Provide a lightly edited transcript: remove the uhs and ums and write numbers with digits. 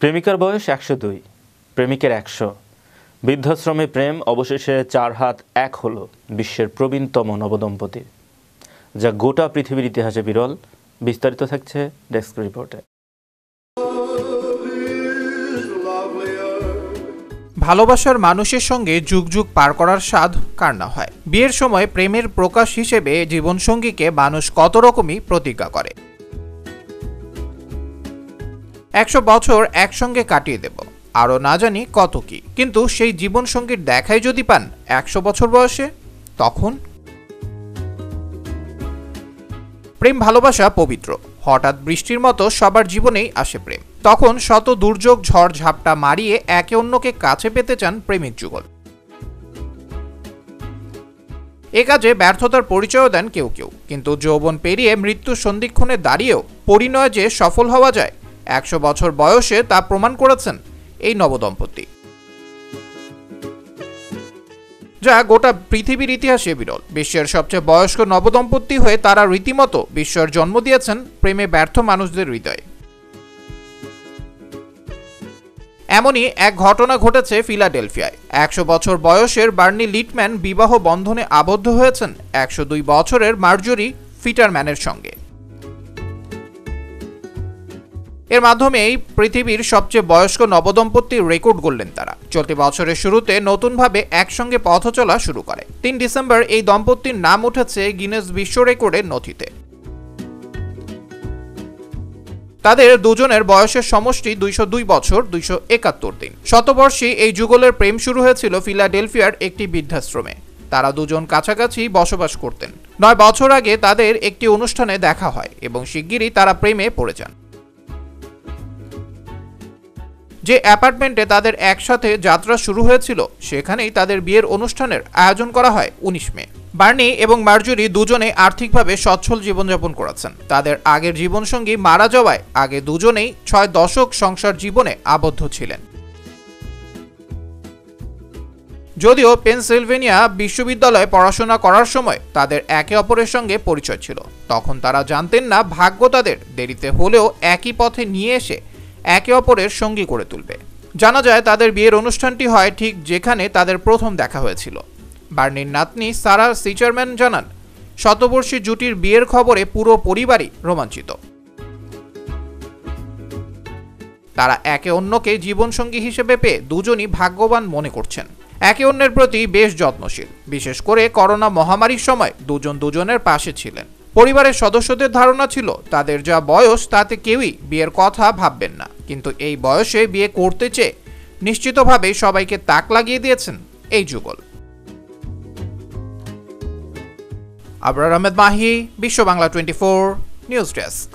প্রেমিকার বয়স ১০২, প্রেমিকের ১০০। বৃদ্ধাশ্রমে প্রেম, অবশেষে ৪ হাত ১ হলো বিশ্বের প্রবীণতম নবদম্পতির, যা গোটা পৃথিবীর ইতিহাসে বিরল। বিস্তারিত থাকছে ডেস্ক রিপোর্টে। ভালোবাসার মানুষের সঙ্গে যুগ যুগ পার করার স্বাদ কার না হয়। বিয়ের সময় প্রেমের প্রকাশ হিসেবে জীবনসঙ্গীকে মানুষ কত রকমই প্রতিজ্ঞা করে। ১০০ বছর একসঙ্গে কাটিয়ে দেব, আরও না জানি কত কি। কিন্তু সেই জীবনসঙ্গীর দেখাই যদি পান ১০০ বছর বয়সে, তখন প্রেম ভালোবাসা পবিত্র। হঠাৎ বৃষ্টির মতো সবার জীবনেই আসে প্রেম। তখন শত দুর্যোগ ঝড় ঝাপটা মারিয়ে একে অন্যকে কাছে পেতে চান প্রেমিক যুগল। এ কাজে ব্যর্থতার পরিচয়ও দেন কেউ কেউ, কিন্তু যৌবন পেরিয়ে মৃত্যুর সন্ধিক্ষণে দাঁড়িয়েও পরিণয় যে সফল হওয়া যায় ১০০ বছর বয়সে তা প্রমাণ করেছেন এই নবদম্পতি, যা গোটা পৃথিবীর ইতিহাসে বিরল। বিশ্বের সবচেয়ে বয়স্ক নবদম্পতি হয়ে তারা রীতিমতো বিস্ময়ের জন্ম দিয়েছেন প্রেমে ব্যর্থ মানুষদের হৃদয়ে। এমনই এক ঘটনা ঘটেছে ফিলাডেলফিয়ায়। ১০০ বছর বয়সের বার্নি লিটম্যান বিবাহ বন্ধনে আবদ্ধ হয়েছেন ১০২ বছরের মার্জরি ফিটারম্যানের সঙ্গে। এর মাধ্যমেই পৃথিবীর সবচেয়ে বয়স্ক নবদম্পতির রেকর্ড গড়লেন তারা। চলতি বছরের শুরুতে নতুনভাবে একসঙ্গে পথ চলা শুরু করে। ৩ ডিসেম্বর এই দম্পতির নাম উঠেছে গিনেস বিশ্ব রেকর্ডের নথিতে। তাদের দুজনের বয়সের সমষ্টি ২০২ বছর ২৭১ দিন। শতবর্ষী এই যুগলের প্রেম শুরু হয়েছিল ফিলাডেলফিয়ার একটি বৃদ্ধাশ্রমে। তারা দুজন কাছাকাছি বসবাস করতেন। ৯ বছর আগে তাদের একটি অনুষ্ঠানে দেখা হয় এবং শিগগিরই তারা প্রেমে পড়ে যান। যে অ্যাপার্টমেন্টে তাদের একসাথে যাত্রা শুরু হয়েছিল, সেখানেই তাদের বিয়ের অনুষ্ঠানের আয়োজন করা হয় ১৯ মে। বার্নি এবং মার্জরি দুজনে আর্থিকভাবে সচ্ছল জীবনযাপন করেছেন। তাদের আগের জীবনসঙ্গী মারা যাওয়ায় আগে দুজনেই ৬ দশক সংসার জীবনে আবদ্ধ ছিলেন। যদিও পেনসিলভেনিয়া বিশ্ববিদ্যালয়ে পড়াশোনা করার সময় তাদের একে অপরের সঙ্গে পরিচয় ছিল, তখন তারা জানতেন না ভাগ্য তাদের দেরিতে হলেও একই পথে নিয়ে এসে একে অপরের সঙ্গী করে তুলবে। জানা যায় তাদের বিয়ের অনুষ্ঠানটি হয় ঠিক যেখানে তাদের প্রথম দেখা হয়েছিল। বার্নির নাতনি সারা সিচারম্যান জানান, শতবর্ষী জুটির বিয়ের খবরে পুরো পরিবারই রোমাঞ্চিত। তারা একে অন্যকে জীবনসঙ্গী হিসেবে পেয়ে দুজনই ভাগ্যবান মনে করছেন। একে অন্যের প্রতি বেশ যত্নশীল। বিশেষ করে করোনা মহামারীর সময় দুজন দুজনের পাশে ছিলেন। পরিবারের সদস্যদের ধারণা ছিল তাদের যা বয়স তাতে কেউই বিয়ের কথা ভাববেন না, কিন্তু এই বয়সে বিয়ে করতে চেয়ে নিশ্চিতভাবেই সবাইকে তাক লাগিয়ে দিয়েছেন এই যুগল। আবরার আহমেদ মাহি, বিশ্ব বাংলা 24 নিউজ ডেস্ক।